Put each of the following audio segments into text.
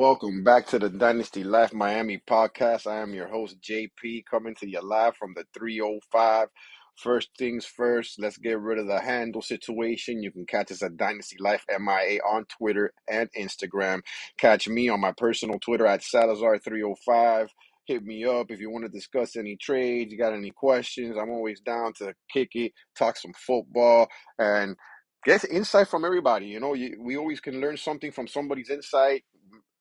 Welcome back to the Dynasty Life Miami podcast. I am your host, JP, coming to you live from the 305. First things first, let's get rid of the handle situation. You can catch us at Dynasty Life MIA on Twitter and Instagram. Catch me on my personal Twitter at Salazar305. Hit me up if you want to discuss any trades, you got any questions. I'm always down to kick it, talk some football, and get insight from everybody. We always can learn something from somebody's insight,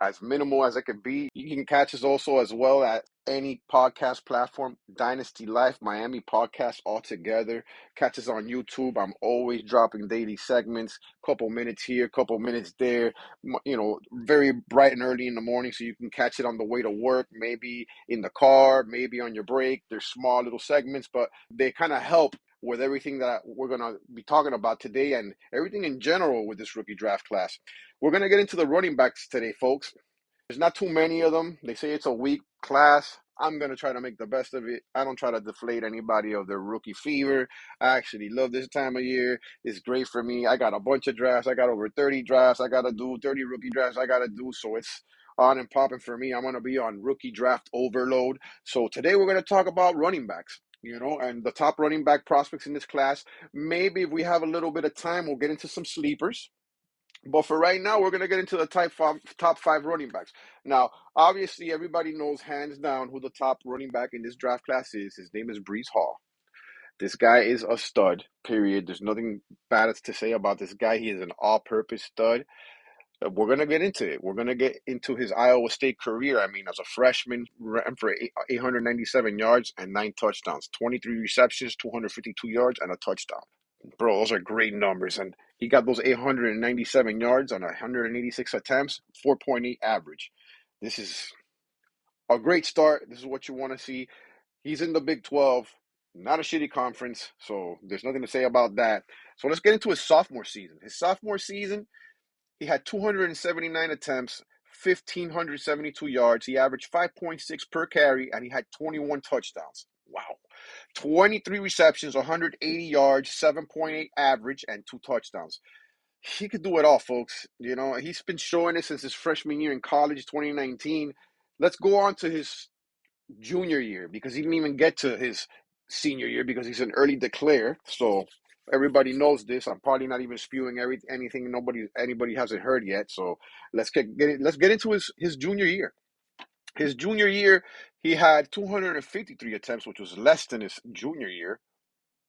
as minimal as it could be. You can catch us also as well at any podcast platform, Dynasty Life, Miami podcast altogether. Catch us on YouTube. I'm always dropping daily segments, couple minutes here, couple minutes there, very bright and early in the morning, so you can catch it on the way to work, maybe in the car, maybe on your break. They're small little segments, but they kind of help with everything that we're going to be talking about today and everything in general with this rookie draft class. We're going to get into the running backs today, folks. There's not too many of them. They say it's a weak class. I'm going to try to make the best of it. I don't try to deflate anybody of their rookie fever. I actually love this time of year. It's great for me. I got a bunch of drafts. I got over 30 drafts. I got to do 30 rookie drafts. I got to do. So it's on and popping for me. I'm going to be on rookie draft overload. So today we're going to talk about running backs. And the top running back prospects in this class. Maybe if we have a little bit of time, we'll get into some sleepers. But for right now, we're going to get into the top five running backs. Now, obviously, everybody knows hands down who the top running back in this draft class is. His name is Breece Hall. This guy is a stud, period. There's nothing bad to say about this guy. He is an all-purpose stud. We're going to get into it. We're going to get into his Iowa State career. I mean, as a freshman, ran for 897 yards and 9 touchdowns, 23 receptions, 252 yards, and a touchdown. Bro, those are great numbers. And he got those 897 yards on 186 attempts, 4.8 average. This is a great start. This is what you want to see. He's in the Big 12, not a shitty conference, so there's nothing to say about that. So let's get into his sophomore season. His sophomore season, he had 279 attempts, 1,572 yards. He averaged 5.6 per carry, and he had 21 touchdowns. Wow. 23 receptions, 180 yards, 7.8 average, and 2 touchdowns. He could do it all, folks. He's been showing it since his freshman year in college, 2019. Let's go on to his junior year, because he didn't even get to his senior year because he's an early declare. So everybody knows this. I'm probably not even spewing anything anybody hasn't heard yet. So let's get into his junior year. His junior year, he had 253 attempts, which was less than his junior year.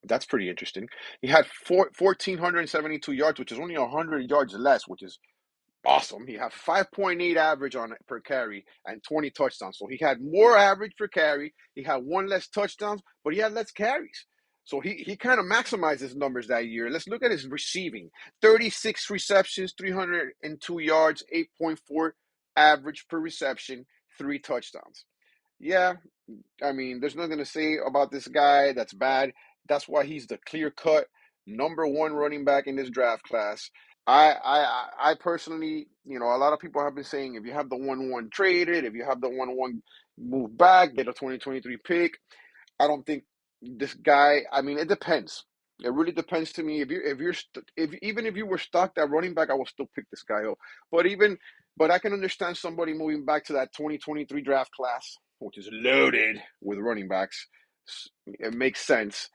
That's pretty interesting. He had 1,472 yards, which is only 100 yards less, which is awesome. He had 5.8 average on per carry and 20 touchdowns. So he had more average per carry. He had one less touchdowns, but he had less carries. So he kind of maximized his numbers that year. Let's look at his receiving. 36 receptions, 302 yards, 8.4 average per reception, 3 touchdowns. Yeah, I mean, there's nothing to say about this guy that's bad. That's why he's the clear-cut number one running back in this draft class. I personally, a lot of people have been saying if you have the 1-1 traded, if you have the 1-1 move back, get a 2023 pick. I don't think this guy. I mean, it depends. It really depends to me. Even if you were stuck at running back, I will still pick this guy up. But I can understand somebody moving back to that 2023 draft class, which is loaded with running backs. It makes sense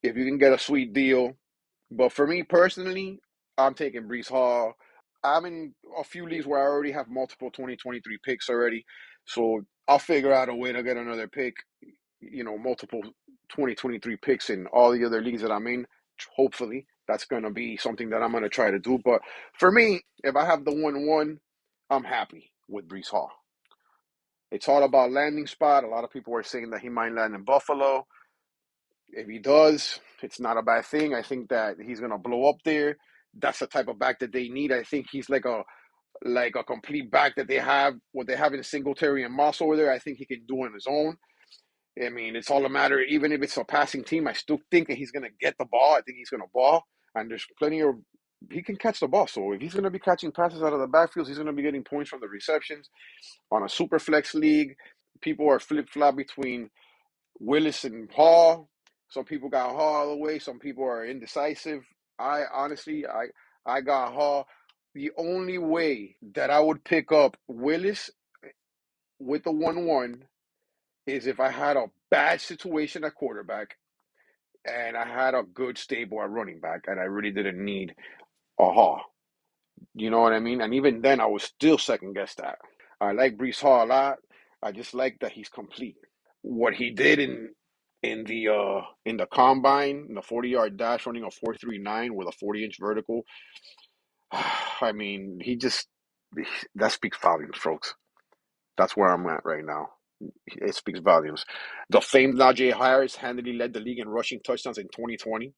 if you can get a sweet deal. But for me personally, I'm taking Breece Hall. I'm in a few leagues where I already have multiple 2023 picks already. So I'll figure out a way to get another pick, multiple 2023 picks in all the other leagues that I'm in. Hopefully, that's going to be something that I'm going to try to do. But for me, if I have the 1-1, I'm happy with Breece Hall. It's all about landing spot. A lot of people are saying that he might land in Buffalo. If he does, it's not a bad thing. I think that he's going to blow up there. That's the type of back that they need. I think he's like a complete back that they have, what they have in Singletary and Moss over there. I think he can do on his own. I mean, it's all a matter, even if it's a passing team, I still think that he's going to get the ball. I think he's going to ball. And there's he can catch the ball. So if he's going to be catching passes out of the backfield, he's going to be getting points from the receptions. On a super flex league, people are flip-flop between Willis and Hall. Some people got Hall all the way. Some people are indecisive. I honestly got Hall. the only way that I would pick up Willis with the 1-1 is if I had a bad situation at quarterback and I had a good stable at running back and I really didn't need a haul. You know what I mean? And even then, I was still second guess that. I like Brees Hall a lot. I just like that he's complete. What he did in the combine, in the 40-yard dash, running a 4.39 with a 40-inch vertical. I mean, that speaks volumes, folks. That's where I'm at right now. It speaks volumes. The famed Najee Harris handily led the league in rushing touchdowns in 2020,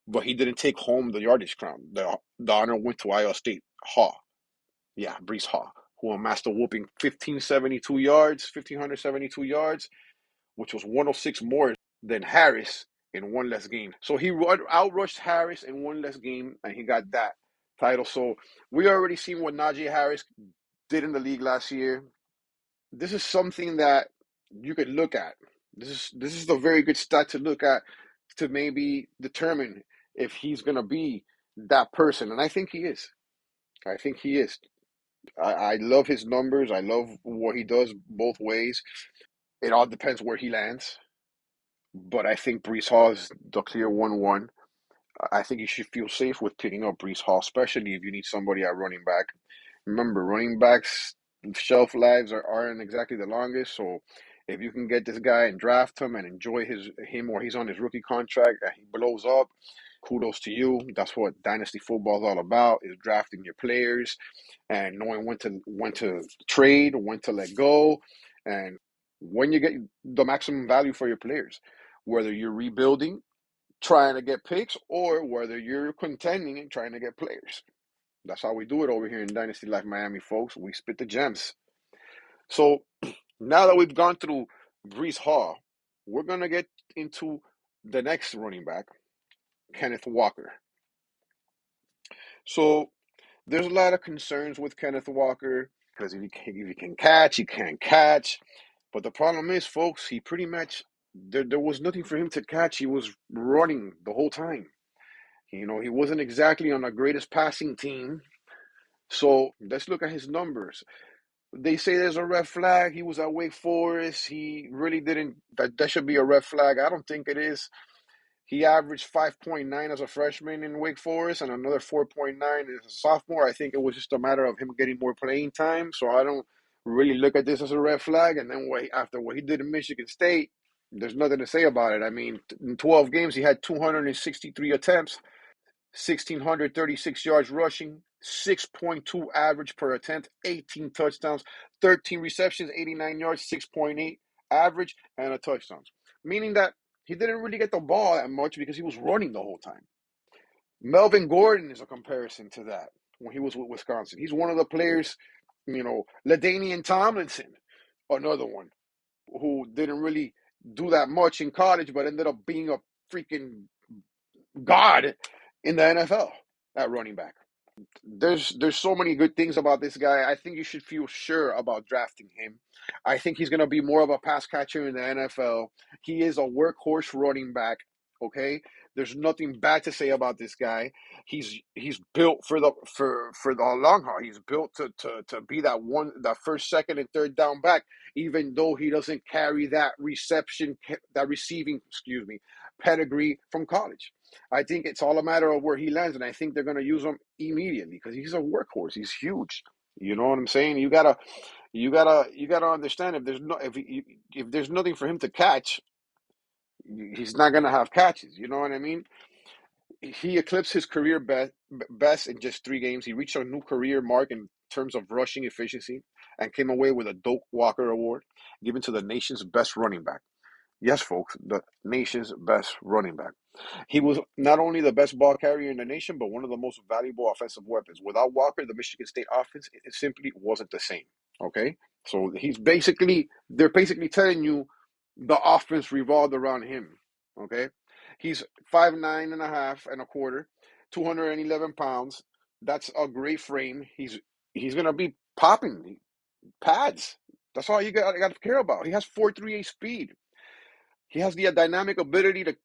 but he didn't take home the yardage crown. The honor went to Iowa State. Hall. Yeah, Brees Hall, who amassed a whooping 1,572 yards, which was 106 more than Harris in one less game. So he outrushed Harris in one less game, and he got that title. So we already seen what Najee Harris did in the league last year. This is something that you could look at. This is a very good stat to look at to maybe determine if he's gonna be that person, and I think he is. I think he is. I love his numbers. I love what he does both ways. It all depends where he lands. But I think Brees Hall is the clear 1-1. I think you should feel safe with picking up Brees Hall, especially if you need somebody at running back. Remember, running backs' shelf lives aren't exactly the longest. So if you can get this guy and draft him and enjoy him or he's on his rookie contract and he blows up, kudos to you. That's what Dynasty football is all about, is drafting your players and knowing when to trade, when to let go, and when you get the maximum value for your players, whether you're rebuilding, trying to get picks, or whether you're contending and trying to get players. That's how we do it over here in Dynasty Life Miami, folks. We spit the gems. So now that we've gone through Brees Hall, we're gonna get into the next running back, Kenneth Walker. So there's a lot of concerns with Kenneth Walker because if he can catch, he can't catch. But the problem is, folks, he pretty much there was nothing for him to catch. He was running the whole time. You know, he wasn't exactly on the greatest passing team. So let's look at his numbers. They say there's a red flag. He was at Wake Forest. He really didn't. That should be a red flag. I don't think it is. He averaged 5.9 as a freshman in Wake Forest and another 4.9 as a sophomore. I think it was just a matter of him getting more playing time. So I don't really look at this as a red flag. And then after what he did in Michigan State, there's nothing to say about it. I mean, in 12 games, he had 263 attempts, 1,636 yards rushing, 6.2 average per attempt, 18 touchdowns, 13 receptions, 89 yards, 6.8 average, and a touchdown. Meaning that he didn't really get the ball that much because he was running the whole time. Melvin Gordon is a comparison to that when he was with Wisconsin. He's one of the players, LaDainian Tomlinson, another one who didn't really do that much in college, but ended up being a freaking god in the NFL at running back. There's so many good things about this guy. I think you should feel sure about drafting him. I think he's going to be more of a pass catcher in the NFL. He is a workhorse running back. Okay, there's nothing bad to say about this guy. He's built for the long haul. He's built to be that first, second, and third down back. Even though he doesn't carry that receiving, pedigree from college. I think it's all a matter of where he lands, and I think they're going to use him immediately because he's a workhorse. He's huge. You know what I'm saying? You gotta understand if there's nothing for him to catch, he's not gonna have catches. You know what I mean? He eclipsed his career best in just 3 games. He reached a new career mark in terms of rushing efficiency and came away with a Doak Walker Award given to the nation's best running back. Yes, folks, the nation's best running back. He was not only the best ball carrier in the nation, but one of the most valuable offensive weapons. Without Walker, the Michigan State offense, it simply wasn't the same. Okay? So they're basically telling you the offense revolved around him. Okay? He's 5'9" and a half and a quarter, 211 pounds. That's a great frame. He's gonna be popping pads. That's all you got to care about. He has 4.38 speed. He has the dynamic ability to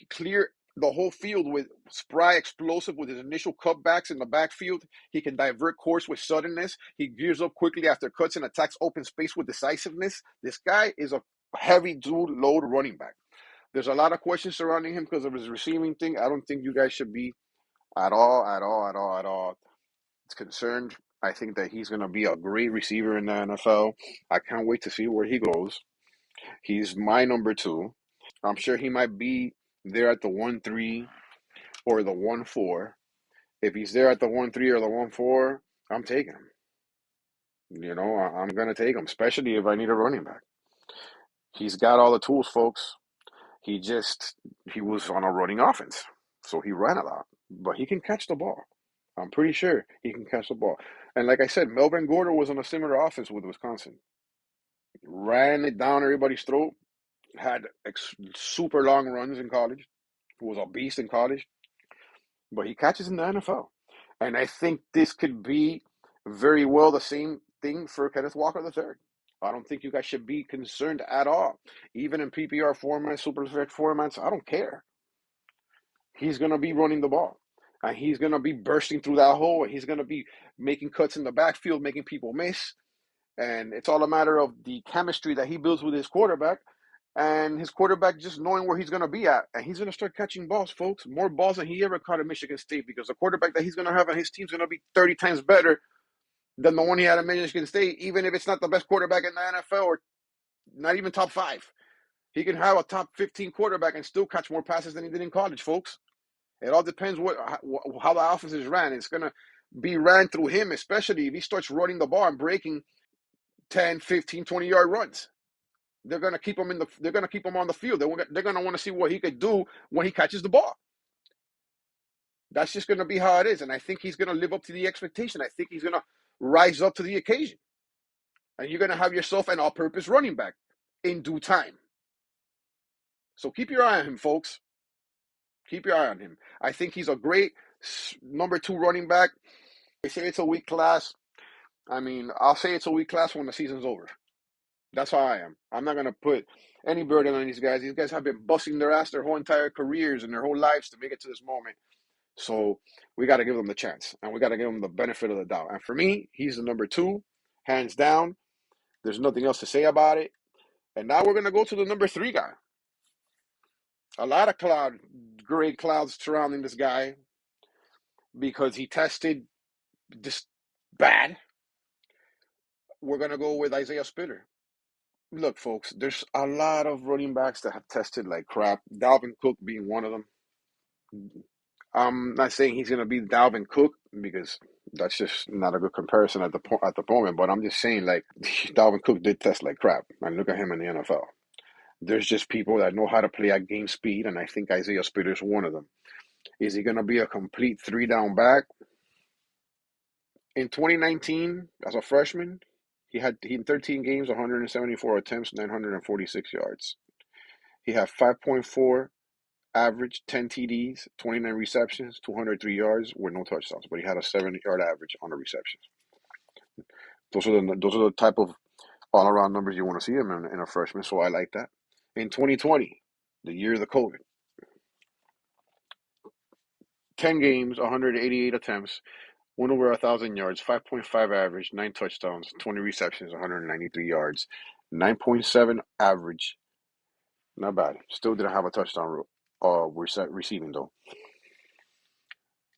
clear the whole field with spry, explosive with his initial cutbacks in the backfield. He can divert course with suddenness. He gears up quickly after cuts and attacks open space with decisiveness. This guy is a heavy dual load running back. There's a lot of questions surrounding him because of his receiving thing. I don't think you guys should be at all concerned. I think that he's going to be a great receiver in the NFL. I can't wait to see where he goes. He's my number two. I'm sure he might be there at the 1-3 or the 1-4. If he's there at the 1-3 or the 1-4, I'm taking him. I'm going to take him, especially if I need a running back. He's got all the tools, folks. He was on a running offense, so he ran a lot, but he can catch the ball. I'm pretty sure he can catch the ball. And like I said, Melvin Gordon was on a similar offense with Wisconsin. Ran it down everybody's throat, had super long runs in college, was a beast in college, but he catches in the NFL. And I think this could be very well the same thing for Kenneth Walker III. I don't think you guys should be concerned at all. Even in PPR formats, Superflex formats, I don't care. He's going to be running the ball. And he's going to be bursting through that hole. And he's going to be making cuts in the backfield, making people miss. And it's all a matter of the chemistry that he builds with his quarterback and his quarterback just knowing where he's going to be at. And he's going to start catching balls, folks. More balls than he ever caught at Michigan State because the quarterback that he's going to have on his team is going to be 30 times better than the one he had at Michigan State, even if it's not the best quarterback in the NFL or not even top 5. He can have a top 15 quarterback and still catch more passes than he did in college, folks. It all depends how the offense is ran. It's going to be ran through him, especially if he starts running the ball and breaking 10, 15, 20-yard runs. They're going to keep him on the field. They're going to want to see what he could do when he catches the ball. That's just going to be how it is. And I think he's going to live up to the expectation. I think he's going to rise up to the occasion. And you're going to have yourself an all-purpose running back in due time. So keep your eye on him, folks. Keep your eye on him. I think he's a great number 2 running back. They say it's a weak class. I mean, I'll say it's a weak class when the season's over. That's how I am. I'm not going to put any burden on these guys. These guys have been busting their ass their whole entire careers and their whole lives to make it to this moment. So we got to give them the chance, and we got to give them the benefit of the doubt. And for me, he's the number 2, hands down. There's nothing else to say about it. And now we're going to go to the number 3 guy. A lot of gray clouds surrounding this guy because he tested just bad. We're going to go with Isaiah Spiller. Look, folks, there's a lot of running backs that have tested like crap. Dalvin Cook being one of them. I'm not saying he's going to be Dalvin Cook because that's just not a good comparison at the moment. But I'm just saying like Dalvin Cook did test like crap, and look at him in the NFL. There's just people that know how to play at game speed, and I think Isaiah Spiller is one of them. Is he going to be a complete 3-down back? In 2019, as a freshman, he in 13 games, 174 attempts, 946 yards. He had 5.4 average, 10 TDs, 29 receptions, 203 yards with no touchdowns, but he had a 7-yard average on the receptions. Those are the type of all-around numbers you want to see him in a freshman, so I like that. In 2020, the year of the COVID, 10 games, 188 attempts, went over 1,000 yards, 5.5 average, 9 touchdowns, 20 receptions, 193 yards, 9.7 average. Not bad. Still didn't have a touchdown receiving, though.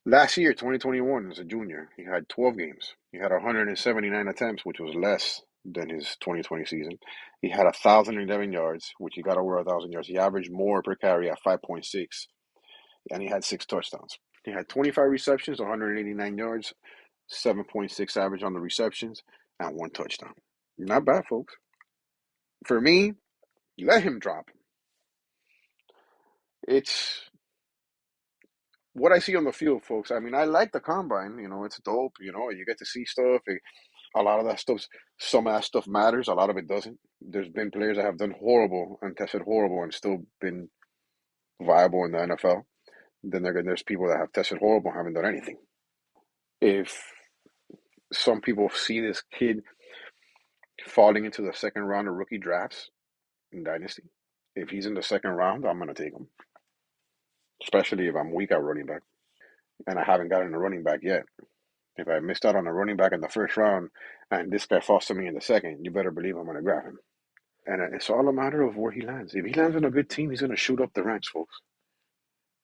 Last year, 2021, as a junior, he had 12 games. He had 179 attempts, which was less than his 2020 season. He had 1,011 yards, which he got over 1,000 yards. He averaged more per carry at 5.6, and he had 6 touchdowns. He had 25 receptions, 189 yards, 7.6 average on the receptions, and 1 touchdown. Not bad, folks. For me, let him drop. It's what I see on the field, folks. I mean, I like the combine. It's dope. You get to see stuff. A lot of that stuff, some of that stuff matters. A lot of it doesn't. There's been players that have done horrible and tested horrible and still been viable in the NFL. Then there's people that have tested horrible and haven't done anything. If some people see this kid falling into the second round of rookie drafts in Dynasty, if he's in the second round, I'm going to take him. especially if I'm weak at running back and I haven't gotten a running back yet. If I missed out on a running back in the first round and this guy falls to me in the second, you better believe I'm going to grab him. And it's all a matter of where he lands. If he lands on a good team, he's going to shoot up the ranks, folks.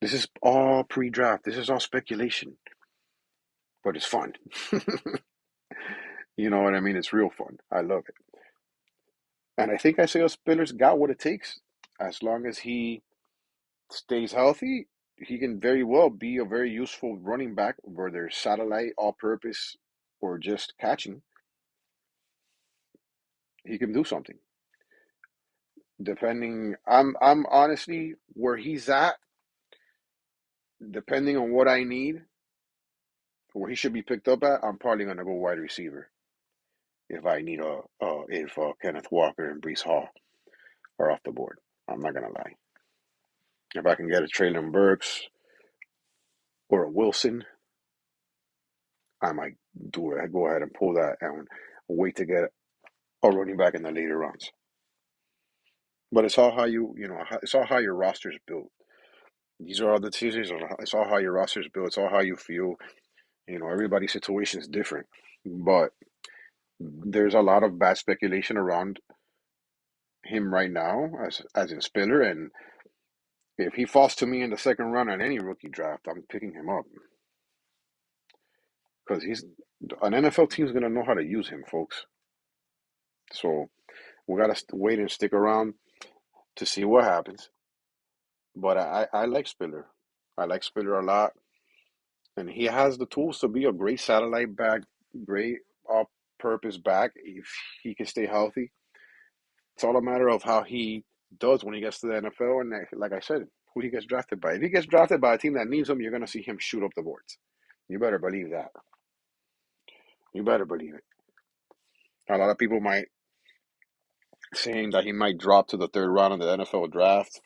This is all pre-draft. This is all speculation, but it's fun. You know what I mean? It's real fun. I love it. And I think Isaiah Spiller's got what it takes. As long as he stays healthy, he can very well be a very useful running back, whether satellite, all-purpose, or just catching. He can do something. Depending, I'm honestly where he's at. Depending on what I need, where he should be picked up at, I'm probably gonna go wide receiver if I need if Kenneth Walker and Brees Hall are off the board. I'm not gonna lie. If I can get a Traylon Burks or a Wilson, I might do it. I go ahead and pull that and wait to get a running back in the later rounds. But it's all how it's all how your roster's built. These are all the decisions. It's all how your roster's built. It's all how you feel. Everybody's situation is different. But there's a lot of bad speculation around him right now, as in Spiller. And if he falls to me in the second round on any rookie draft, I'm picking him up because he's an NFL team's gonna know how to use him, folks. So we gotta wait and stick around to see what happens. But I like Spiller. I like Spiller a lot, and he has the tools to be a great satellite back, great all-purpose back if he can stay healthy. It's all a matter of how he does when he gets to the NFL, and like I said, who he gets drafted by. If he gets drafted by a team that needs him, you're gonna see him shoot up the boards. You better believe that. You better believe it. A lot of people might saying that he might drop to the third round of the NFL draft.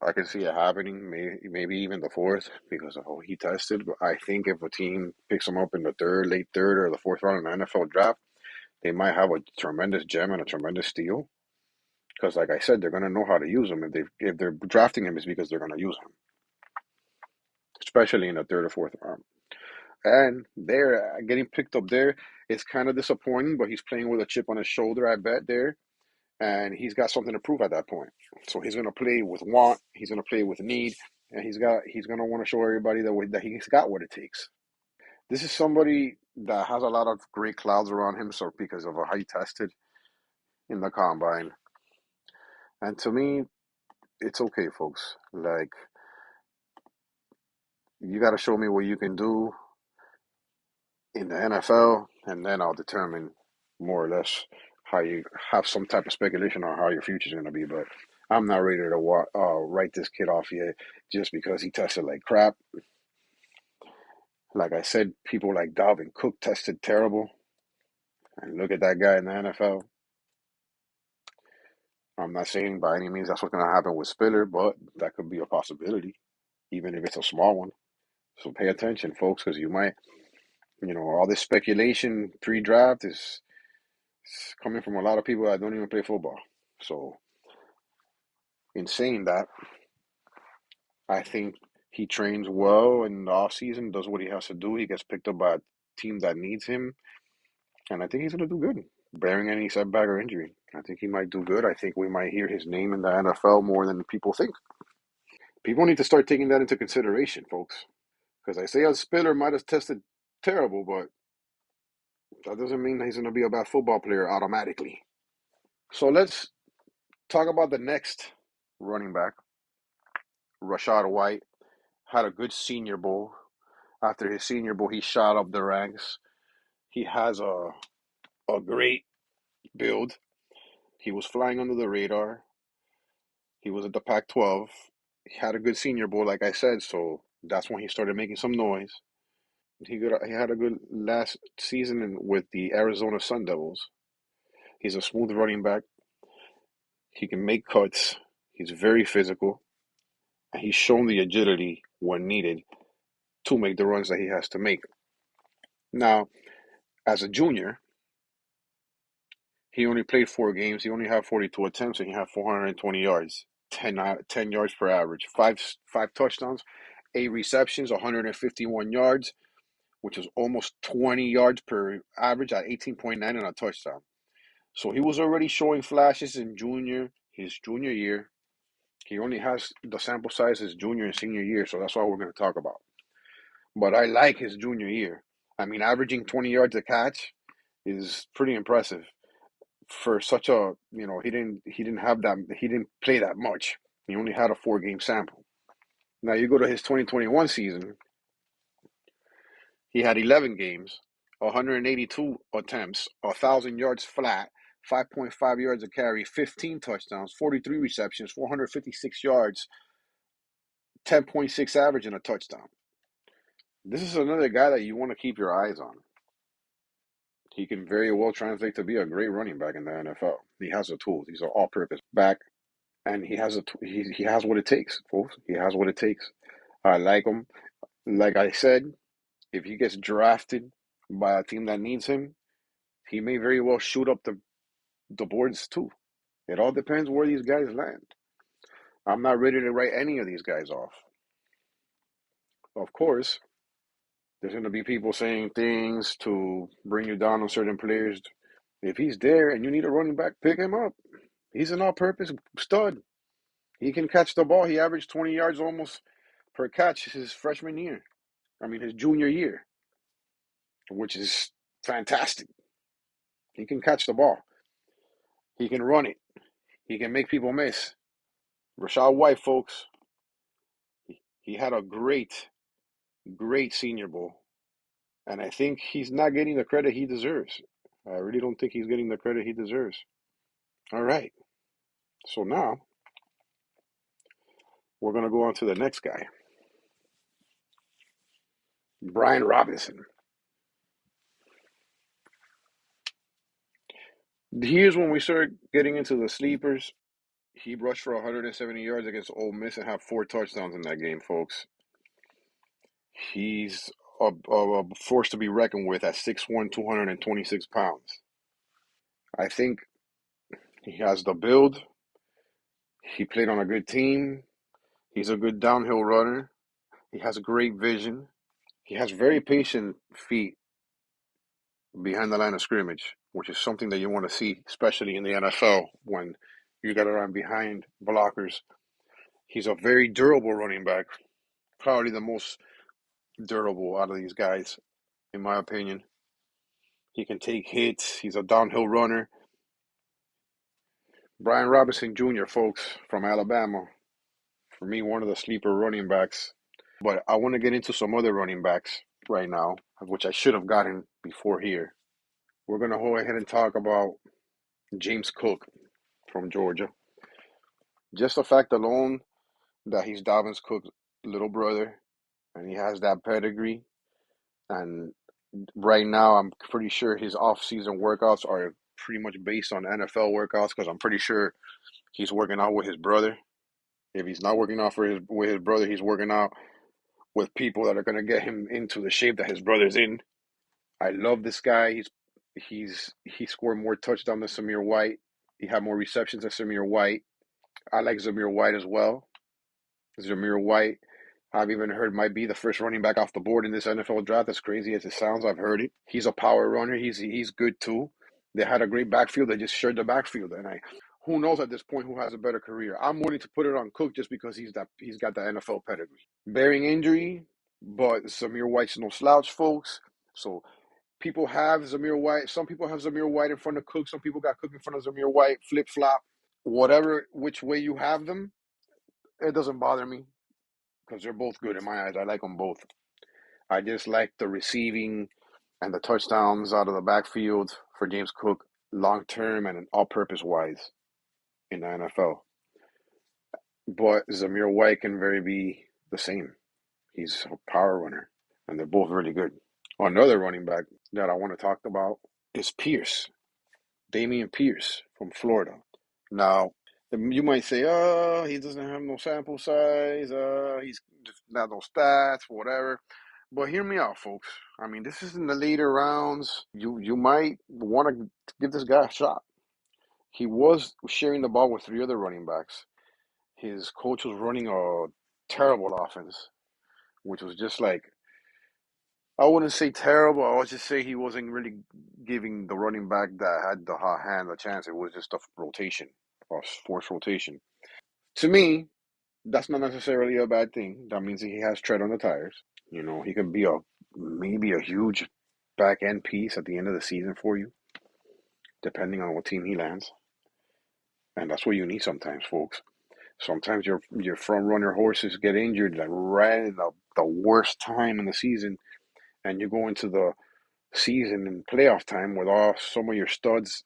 I can see it happening, maybe even the fourth because of how he tested. But I think if a team picks him up in the third, late third, or the fourth round in the NFL draft, they might have a tremendous gem and a tremendous steal. Because, like I said, they're going to know how to use him. If they're drafting him, it's because they're going to use him, especially in the third or fourth round. And they're getting picked up there. It's kind of disappointing, but he's playing with a chip on his shoulder, I bet, there. And he's got something to prove at that point. So he's going to play with want, he's going to play with need, and he's going to want to show everybody that he's got what it takes. This is somebody that has a lot of great clouds around him, so because of how he tested in the combine. And to me, it's okay, folks. Like, you got to show me what you can do in the NFL, and then I'll determine more or less how you have some type of speculation on how your future is going to be. But I'm not ready to write this kid off yet just because he tested like crap. Like I said, people like Dalvin Cook tested terrible. And look at that guy in the NFL. I'm not saying by any means that's what's going to happen with Spiller, but that could be a possibility, even if it's a small one. So pay attention, folks, because all this speculation pre-draft is coming from a lot of people that don't even play football. So, in saying that, I think he trains well in the off season, does what he has to do. He gets picked up by a team that needs him, and I think he's going to do good, bearing any setback or injury. I think he might do good. I think we might hear his name in the NFL more than people think. People need to start taking that into consideration, folks, because Isaiah Spiller might have tested terrible, but that doesn't mean that he's going to be a bad football player automatically. So let's talk about the next running back, Rashad White. Had a good Senior Bowl. After his Senior Bowl, he shot up the ranks. He has a great build. He was flying under the radar. He was at the Pac-12. He had a good Senior Bowl, like I said, so that's when he started making some noise. He had a good last season with the Arizona Sun Devils. He's a smooth running back. He can make cuts. He's very physical, and he's shown the agility when needed to make the runs that he has to make. Now, as a junior, he only played 4 games. He only had 42 attempts and he had 420 yards. 10 yards per average, five touchdowns, 8 receptions, 151 yards, which is almost 20 yards per average at 18.9 and a touchdown. So he was already showing flashes in his junior year. He only has the sample size his junior and senior year, so that's what we're going to talk about. But I like his junior year. I mean, averaging 20 yards a catch is pretty impressive for such a, he didn't play that much. He only had a 4 game sample. Now you go to his 2021 season, he had 11 games, 182 attempts, 1,000 yards flat, 5.5 yards a carry, 15 touchdowns, 43 receptions, 456 yards, 10.6 average, and a touchdown. This is another guy that you want to keep your eyes on. He can very well translate to be a great running back in the NFL. He has the tools. He's an all-purpose back, and he has he has what it takes, folks. He has what it takes. I like him. Like I said, if he gets drafted by a team that needs him, he may very well shoot up the boards too. It all depends where these guys land. I'm not ready to write any of these guys off. Of course, there's going to be people saying things to bring you down on certain players. If he's there and you need a running back, pick him up. He's an all-purpose stud. He can catch the ball. He averaged 20 yards almost per catch his freshman year. His junior year, which is fantastic. He can catch the ball. He can run it. He can make people miss. Rashad White, folks, he had a great, great Senior Bowl. And I think he's not getting the credit he deserves. I really don't think he's getting the credit he deserves. All right. So now we're going to go on to the next guy, Brian Robinson. Here's when we start getting into the sleepers. He rushed for 170 yards against Ole Miss and had 4 touchdowns in that game, folks. He's a force to be reckoned with at 6'1", 226 pounds. I think he has the build. He played on a good team. He's a good downhill runner. He has great vision. He has very patient feet behind the line of scrimmage, which is something that you want to see, especially in the NFL when you got to run behind blockers. He's a very durable running back, probably the most durable out of these guys, in my opinion. He can take hits. He's a downhill runner. Brian Robinson Jr., folks, from Alabama. For me, one of the sleeper running backs. But I want to get into some other running backs right now, which I should have gotten before here. We're going to go ahead and talk about James Cook from Georgia. Just the fact alone that he's Dalvin Cook's little brother and he has that pedigree. And right now, I'm pretty sure his off-season workouts are pretty much based on NFL workouts because I'm pretty sure he's working out with his brother. If he's not working out with his brother, he's working out with people that are going to get him into the shape that his brother's in. I love this guy. He scored more touchdowns than Zamir White. He had more receptions than Zamir White. I like Zamir White as well. Zamir White, I've even heard, might be the first running back off the board in this NFL draft. As crazy as it sounds, I've heard it. He's a power runner. He's good too. They had a great backfield. They just shared the backfield, and who knows at this point who has a better career. I'm willing to put it on Cook just because he's got the NFL pedigree. Bearing injury, but Zamir White's no slouch, folks. So people have Zamir White. Some people have Zamir White in front of Cook. Some people got Cook in front of Zamir White. Flip flop, whatever, which way you have them, it doesn't bother me because they're both good in my eyes. I like them both. I just like the receiving and the touchdowns out of the backfield for James Cook long term and all purpose wise in the NFL. But Zamir White can very be the same. He's a power runner, and they're both really good. Another running back that I want to talk about is Pierce, Damian Pierce from Florida. Now, you might say, oh, he doesn't have no sample size, he's not no stats, whatever. But hear me out, folks. This is in the later rounds. You might want to give this guy a shot. He was sharing the ball with 3 other running backs. his coach was running a terrible offense, which was just like, I wouldn't say terrible. I would just say he wasn't really giving the running back that had the hot hand a chance. It was just a rotation, a forced rotation. To me, that's not necessarily a bad thing. That means he has tread on the tires. He can be a maybe a huge back end piece at the end of the season for you, depending on what team he lands. And that's what you need sometimes, folks. Sometimes your front runner horses get injured like right in the worst time in the season, and you go into the season and playoff time with all some of your studs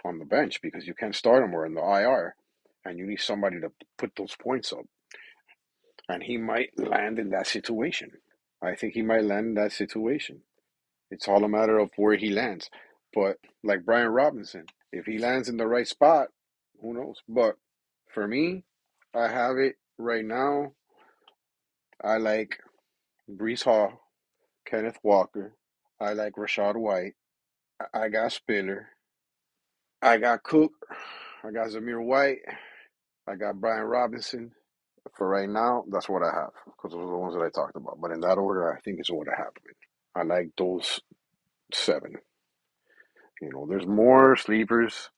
on the bench because you can't start them or in the IR, and you need somebody to put those points up. And he might land in that situation. I think he might land in that situation. It's all a matter of where he lands. But like Brian Robinson, if he lands in the right spot, who knows? But for me, I have it right now. I like Brees Hall, Kenneth Walker. I like Rashad White. I got Spiller. I got Cook. I got Zamir White. I got Brian Robinson. For right now, that's what I have because those are the ones that I talked about. But in that order, I think it's what I have. I like those seven. There's more sleepers,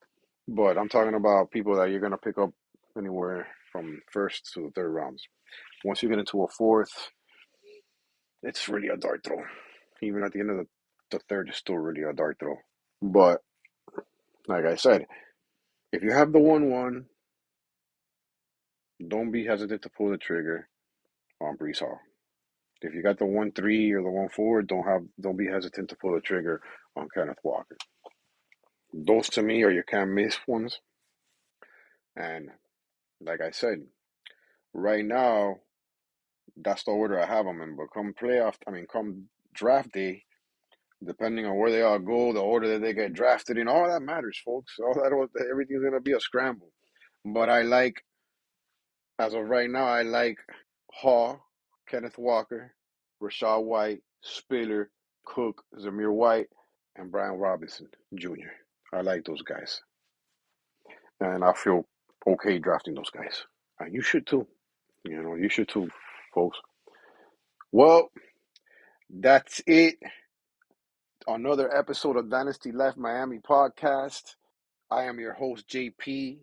but I'm talking about people that you're gonna pick up anywhere from first to the third rounds. Once you get into a fourth, it's really a dart throw. Even at the end of the third, it's still really a dart throw. But like I said, if you have the 1-1, don't be hesitant to pull the trigger on Brees Hall. If you got the 1-3 or the 1-4, don't be hesitant to pull the trigger on Kenneth Walker. Those to me are your can't miss ones. And like I said, right now that's the order I have them in. But come draft day, depending on where they all go, the order that they get drafted in, all that matters, folks. Everything's gonna be a scramble. But as of right now, I like Hall, Kenneth Walker, Rashad White, Spiller, Cook, Zamir White, and Brian Robinson Jr. I like those guys, and I feel okay drafting those guys. And you should too. You should too, folks. Well, that's it. Another episode of Dynasty Life Miami podcast. I am your host, JP.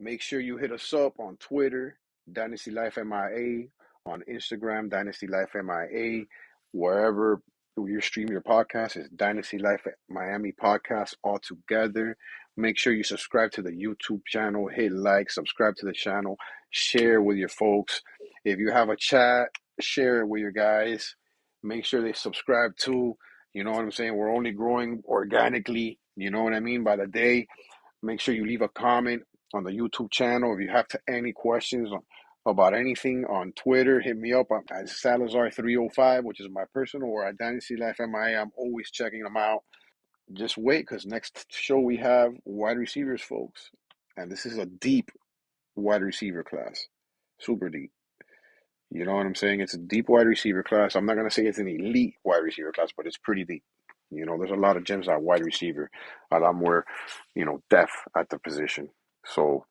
Make sure you hit us up on Twitter, Dynasty Life MIA, on Instagram, Dynasty Life MIA, wherever you stream your podcast is Dynasty Life Miami podcast all together. Make sure you subscribe to the YouTube channel, hit like, subscribe to the channel, share with your folks. If you have a chat, share it with your guys. Make sure they subscribe too. You know what I'm saying? We're only growing organically, you know what I mean, by the day. Make sure you leave a comment on the YouTube channel. If you have any questions about anything on Twitter, hit me up at Salazar305, which is my personal, or at Dynasty Life MIA. I'm always checking them out. Just wait, because next show we have wide receivers, folks. And this is a deep wide receiver class. Super deep. You know what I'm saying? It's a deep wide receiver class. I'm not going to say it's an elite wide receiver class, but it's pretty deep. There's a lot of gems at wide receiver, a lot more, depth at the position. So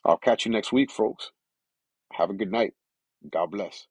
I'll catch you next week, folks. Have a good night. God bless.